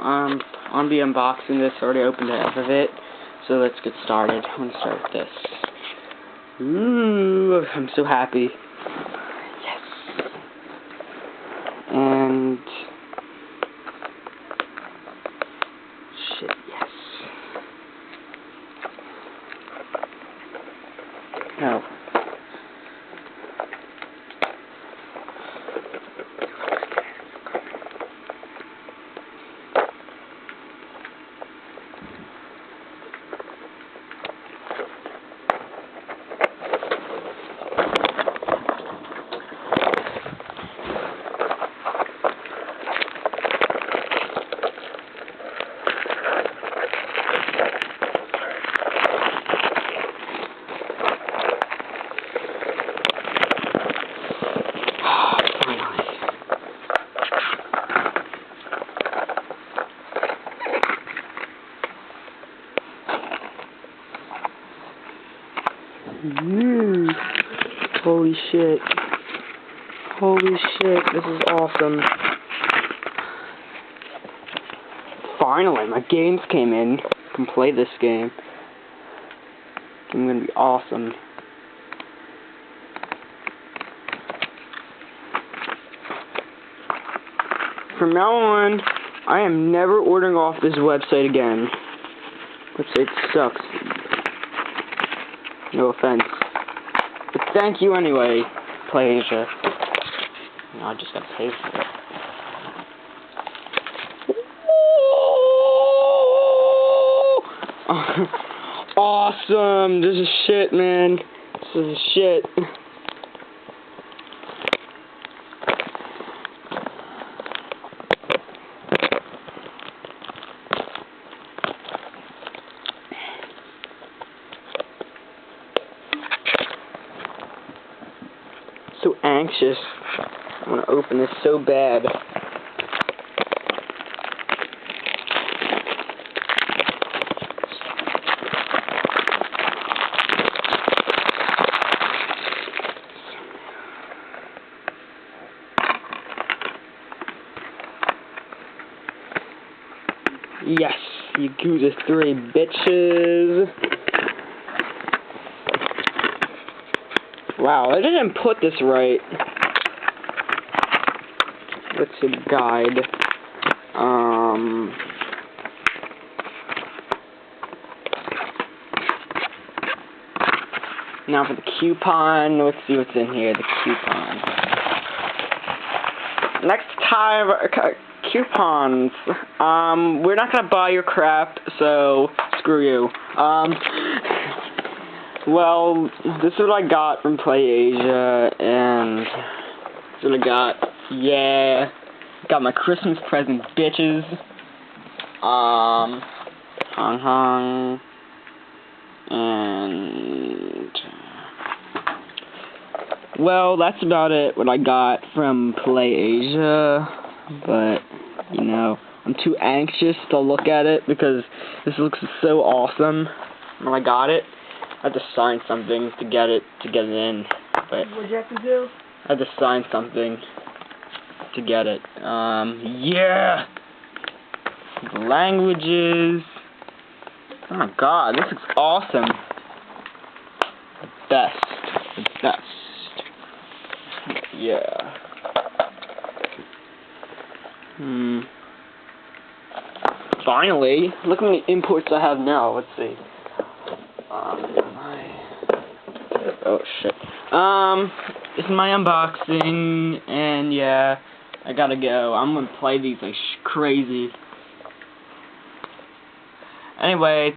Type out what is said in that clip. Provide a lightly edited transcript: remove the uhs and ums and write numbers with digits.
I'll be unboxing this. Already opened half of it, so let's get started. I'm gonna start with this. Ooh, I'm so happy. Yes. And shit, yes. No. Holy shit. Holy shit, this is awesome. Finally, my games came in. I can play this game. I'm gonna be awesome. From now on, I am never ordering off this website again. Website sucks. No offense. But thank you anyway, PlayAsia. No, I just gotta pay for it. Awesome! This is shit, man. This is shit. So anxious. I want to open this so bad. Yes, Yakuza 3 bitches. Wow, I didn't put this right. What's a guide? Now for the coupon, let's see what's in here, the coupon. Next time, coupons. We're not gonna buy your crap, so screw you. Well, this is what I got from PlayAsia, and this is what I got. Yeah, got my Christmas present, bitches. Hong Hong, and well, that's about it. What I got from PlayAsia, but you know, I'm too anxious to look at it because this looks so awesome. When I got it, I had to sign something to get it in. But what'd you have to do? I had to sign something to get it. Yeah. Languages. Oh my god, this looks awesome. The best. The best. Yeah. Finally, look how many imports I have now. Let's see. Oh shit. This is my unboxing, and yeah, I gotta go. I'm gonna play these like crazy. Anyway.